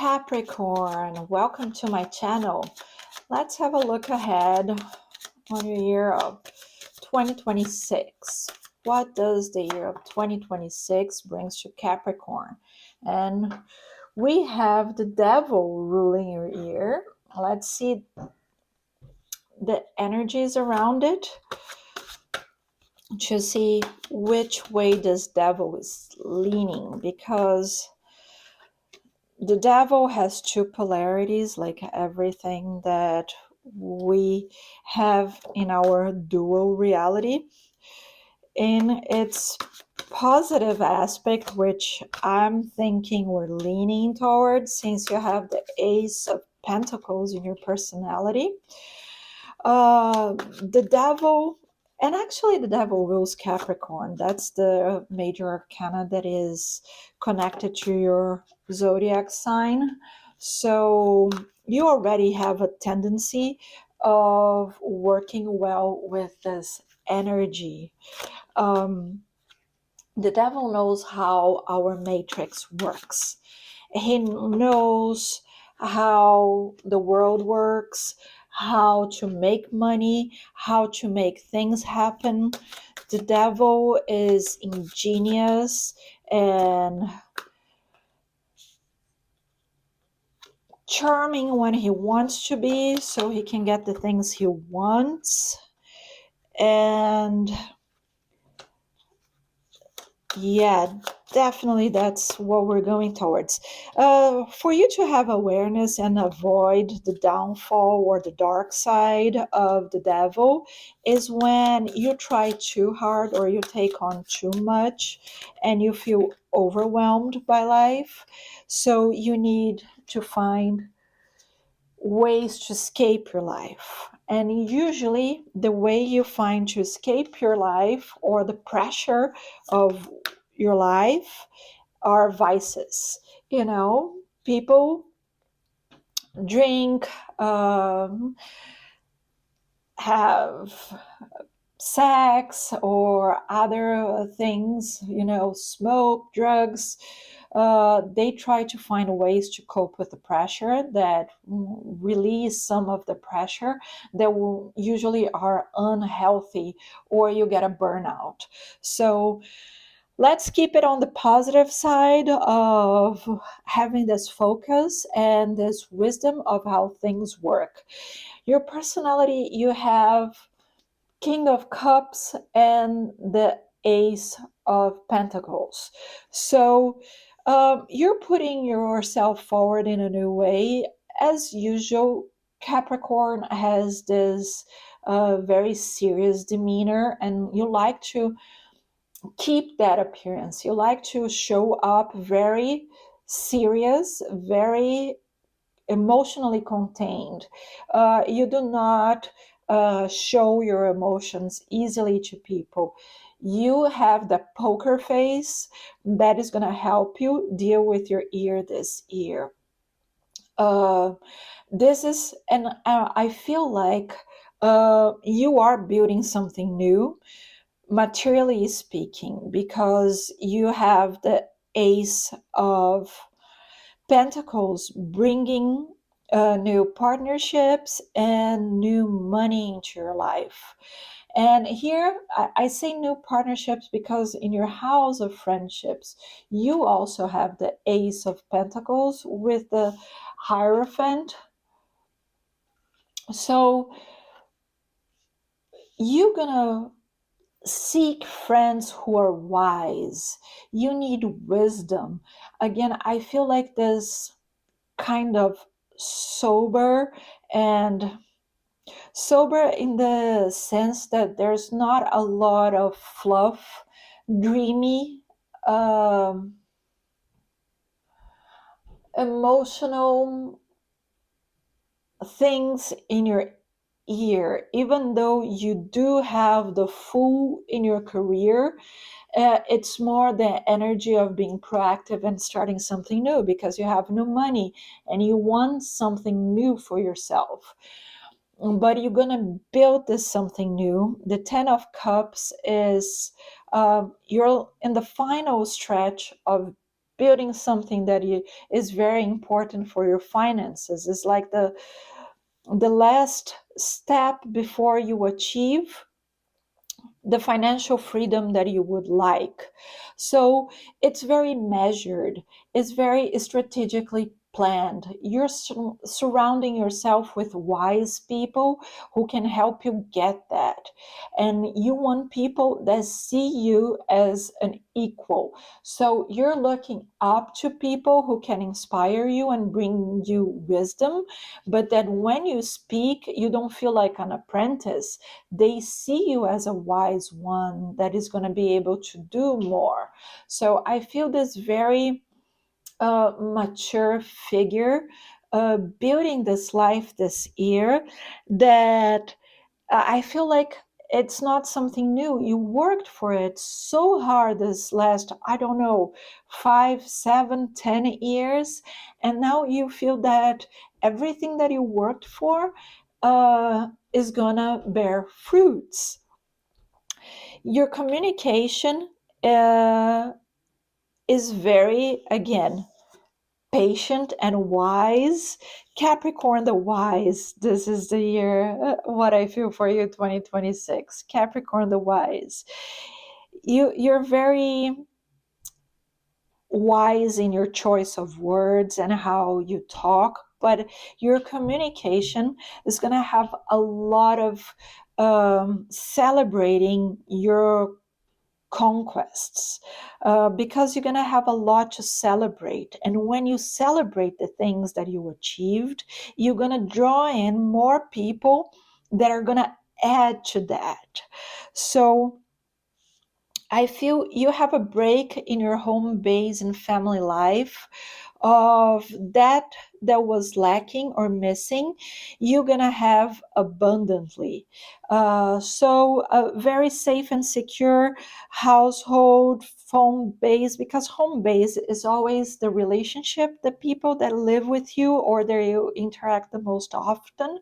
Capricorn, welcome to my channel. Let's have a look ahead on your year of 2026. What does the year of 2026 brings to Capricorn? And we have the devil ruling your year. Let's see the energies around it to see which way this devil is leaning, because the devil has two polarities, like everything that we have in our dual reality. In its positive aspect, which I'm thinking we're leaning towards, since you have the Ace of Pentacles in your personality, the devil, and actually the devil rules Capricorn. That's the major arcana that is connected to your zodiac sign. So you already have a tendency of working well with this energy. The devil knows how our matrix works. He knows how the world works, how to make money, how to make things happen. The devil is ingenious and charming when he wants to be, so he can get the things he wants. And yeah, definitely that's what we're going towards. For you to have awareness and avoid the downfall or the dark side of the devil is when you try too hard or you take on too much and you feel overwhelmed by life. So you need to find ways to escape your life. And usually the way you find to escape your life or the pressure of your life are vices. You know, people drink, have sex or other things, smoke, drugs. They try to find ways to cope with the pressure that release some of the pressure that will usually are unhealthy, or you get a burnout. So let's keep it on the positive side of having this focus and this wisdom of how things work. Your personality, you have King of Cups and the Ace of Pentacles. So you're putting yourself forward in a new way. As usual, Capricorn has this very serious demeanor, and you like to keep that appearance. You like to show up very serious, very emotionally contained. You do not show your emotions easily to people. You have the poker face that is going to help you deal with your year this year. This is, and I feel like you are building something new, materially speaking, because you have the Ace of Pentacles bringing new partnerships and new money into your life. And here I say new partnerships because in your house of friendships, you also have the Ace of Pentacles with the Hierophant. So you're gonna seek friends who are wise. You need wisdom. Again, I feel like this kind of sober, and sober in the sense that there's not a lot of fluff, dreamy, emotional things in your ear. Even though you do have the Fool in your career, it's more the energy of being proactive and starting something new because you have new money and you want something new for yourself. But you're going to build this something new. The 10 of Cups is you're in the final stretch of building something that is very important for your finances. It's like the last step before you achieve the financial freedom that you would like. So it's very measured, it's very strategically planned. You're surrounding yourself with wise people who can help you get that. And you want people that see you as an equal. So you're looking up to people who can inspire you and bring you wisdom, but that when you speak, you don't feel like an apprentice. They see you as a wise one that is going to be able to do more. So I feel this very mature figure building this life this year, that I feel like it's not something new. You worked for it so hard this last, I don't know, 5, 7, 10 years. And now you feel that everything that you worked for is gonna bear fruits. Your communication uh, is very, again, patient and wise. Capricorn the wise. This is the year, what I feel for you, 2026. Capricorn the wise. You're very wise in your choice of words and how you talk, but your communication is going to have a lot of celebrating your conquests, because you're going to have a lot to celebrate. And when you celebrate the things that you achieved, you're going to draw in more people that are going to add to that. So I feel you have a break in your home base and family life of that was lacking or missing. You're gonna have abundantly. So a very safe and secure household home base, because home base is always the relationship, the people that live with you or that you interact the most often,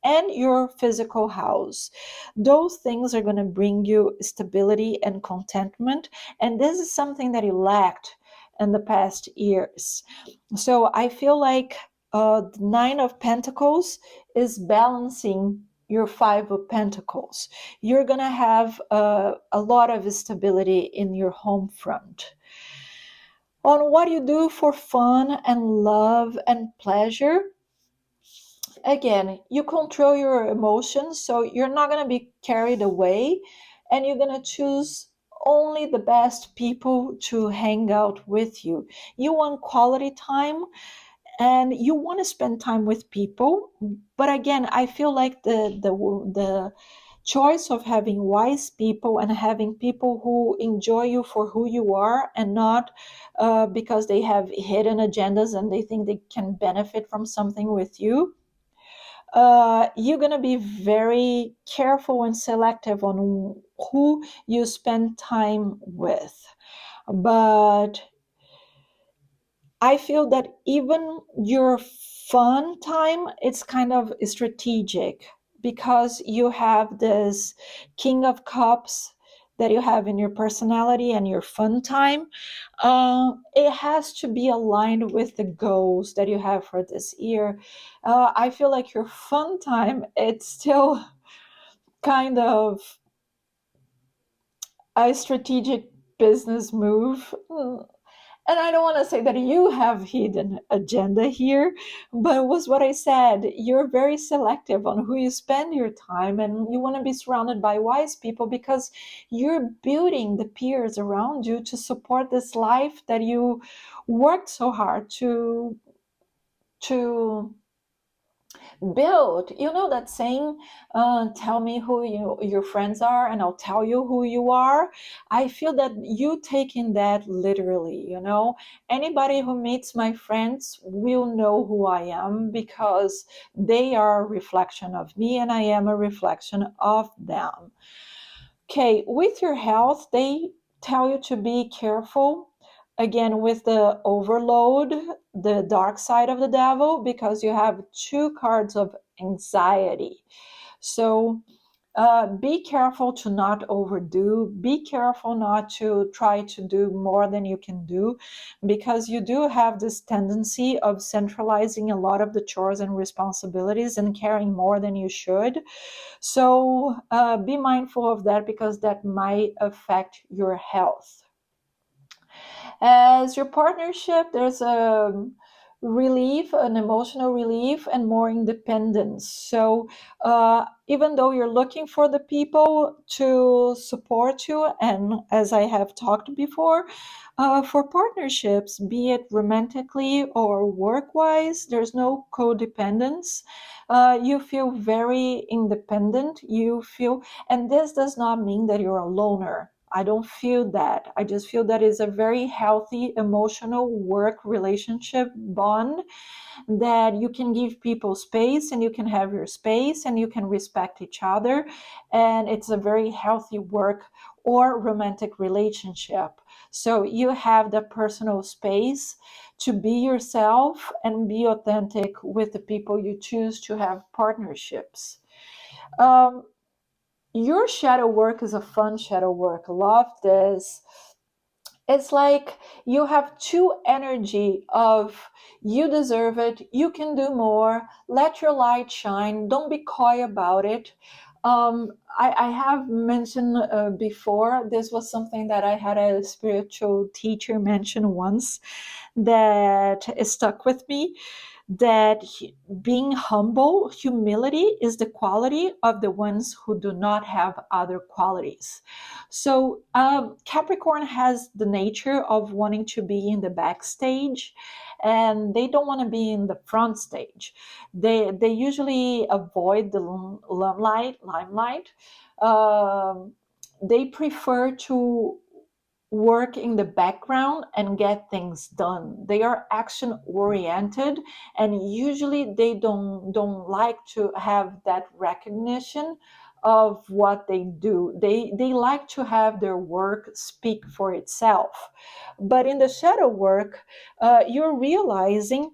and your physical house. Those things are going to bring you stability and contentment. And this is something that you lacked in the past years. So I feel like the Nine of Pentacles is balancing your Five of Pentacles. You're going to have a lot of stability in your home front. On what you do for fun and love and pleasure, again, you control your emotions, so you're not going to be carried away, and you're going to choose only the best people to hang out with you. You want quality time and you want to spend time with people, but again, I feel like the choice of having wise people and having people who enjoy you for who you are and not because they have hidden agendas and they think they can benefit from something with you, you're going to be very careful and selective on who you spend time with. But I feel that even your fun time, it's kind of strategic because you have this King of Cups that you have in your personality and your fun time. It has to be aligned with the goals that you have for this year. I feel like your fun time, it's still kind of a strategic business move. And I don't want to say that you have hidden agenda here, but it was what I said. You're very selective on who you spend your time, and you want to be surrounded by wise people because you're building the peers around you to support this life that you worked so hard to build. You know that saying, tell me who your friends are and I'll tell you who you are. I feel that you taking that literally. Anybody who meets my friends will know who I am because they are a reflection of me and I am a reflection of them. Okay, with your health, they tell you to be careful again with the overload, the dark side of the devil, because you have two cards of anxiety. So Be careful to not overdo. Be careful not to try to do more than you can do, because you do have this tendency of centralizing a lot of the chores and responsibilities and carrying more than you should. So be mindful of that, because that might affect your health. As your partnership, there's a relief, an emotional relief, and more independence. So, even though you're looking for the people to support you, and as I have talked before, for partnerships, be it romantically or work wise, there's no codependence. You feel very independent. You feel, and this does not mean that you're a loner. I don't feel that. I just feel that it's a very healthy emotional work relationship bond, that you can give people space and you can have your space and you can respect each other. And it's a very healthy work or romantic relationship. So you have the personal space to be yourself and be authentic with the people you choose to have partnerships. Um, your shadow work is a fun shadow work. Love this. It's like you have two energy of you deserve it, you can do more, let your light shine, don't be coy about it. I have mentioned before, this was something that I had a spiritual teacher mention once that stuck with me, that being humble, humility is the quality of the ones who do not have other qualities. So Capricorn has the nature of wanting to be in the backstage, and they don't want to be in the front stage. They usually avoid the limelight. Um, they prefer to work in the background and get things done. They are action oriented, and usually they don't like to have that recognition of what they do. They like to have their work speak for itself. But in the shadow work, you're realizing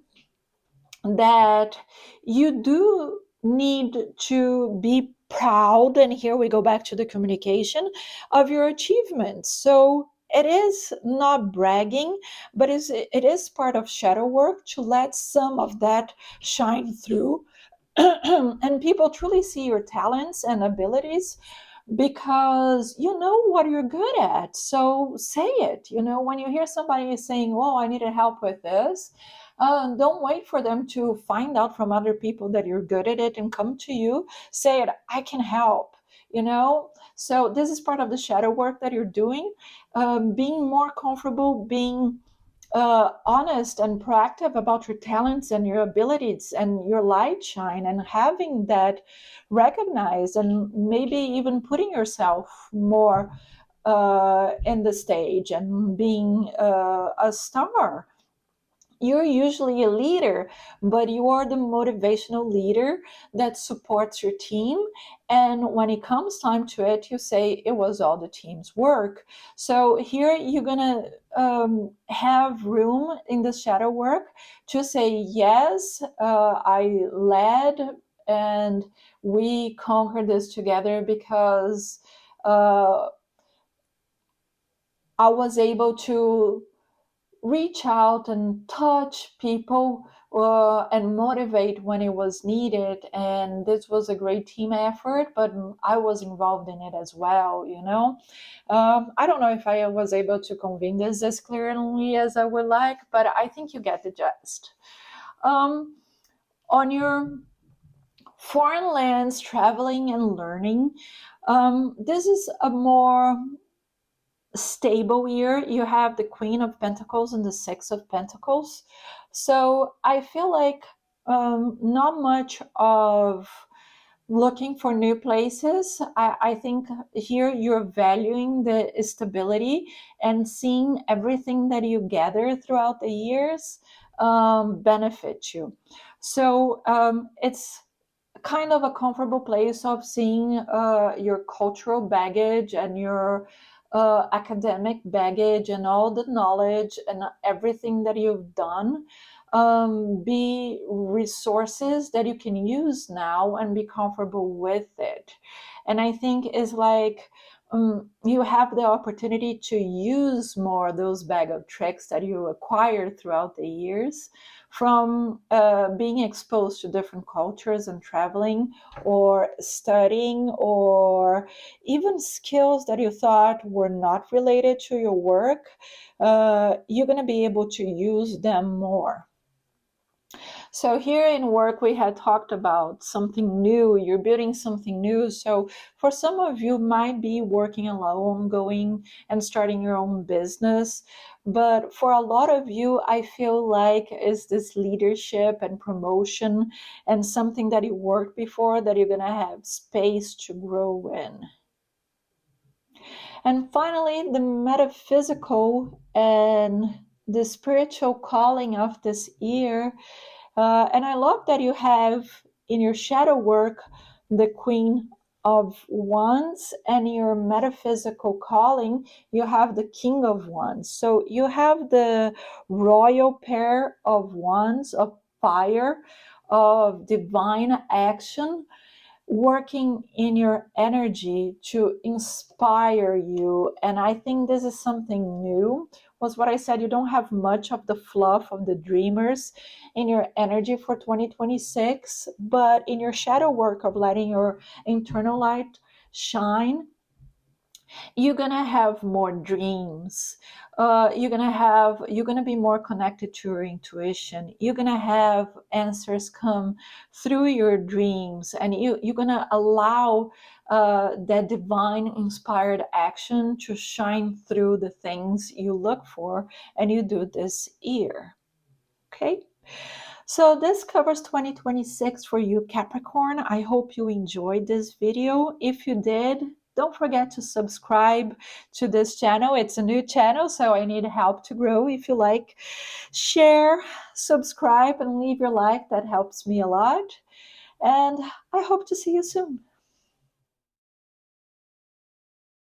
that you do need to be proud, and here we go back to the communication of your achievements. So it is not bragging, but it is part of shadow work to let some of that shine through. And people truly see your talents and abilities, because you know what you're good at. So say it. When you hear somebody saying, "Oh, I needed help with this," don't wait for them to find out from other people that you're good at it and come to you. Say it, "I can help." So this is part of the shadow work that you're doing. Being more comfortable, being honest and proactive about your talents and your abilities and your light shine, and having that recognized, and maybe even putting yourself more in the stage and being a star. You're usually a leader, but you are the motivational leader that supports your team. And when it comes time to it, you say it was all the team's work. So here you're going to have room in the shadow work to say, yes, I led and we conquered this together, because I was able to reach out and touch people and motivate when it was needed. And this was a great team effort, but I was involved in it as well. I don't know if I was able to convey this as clearly as I would like, but I think you get the gist. On your foreign lands, traveling and learning, this is a more stable year. You have the Queen of Pentacles and the Six of Pentacles. So I feel like not much of looking for new places. I think here you're valuing the stability and seeing everything that you gather throughout the years benefit you. So it's kind of a comfortable place of seeing your cultural baggage and your academic baggage and all the knowledge and everything that you've done be resources that you can use now and be comfortable with it. And I think it's like you have the opportunity to use more those bag of tricks that you acquired throughout the years from being exposed to different cultures and traveling or studying, or even skills that you thought were not related to your work. You're going to be able to use them more. So here in work, we had talked about something new. You're building something new. So for some of you, might be working alone, going and starting your own business. But for a lot of you, I feel like is this leadership and promotion and something that you worked before that you're going to have space to grow in. And finally, the metaphysical and the spiritual calling of this year. And I love that you have in your shadow work the Queen of Wands, and your metaphysical calling, you have the King of Wands. So you have the royal pair of wands, of fire, of divine action, working in your energy to inspire you. And I think this is something new. Was what I said, you don't have much of the fluff of the dreamers in your energy for 2026, but in your shadow work of letting your internal light shine, you're gonna have more dreams. You're gonna be more connected to your intuition. You're gonna have answers come through your dreams, and you're gonna allow that divine inspired action to shine through the things you look for, and you do this year. Okay. So this covers 2026 for you, Capricorn. I hope you enjoyed this video. If you did, don't forget to subscribe to this channel. It's a new channel, so I need help to grow. If you like, share, subscribe, and leave your like. That helps me a lot. And I hope to see you soon.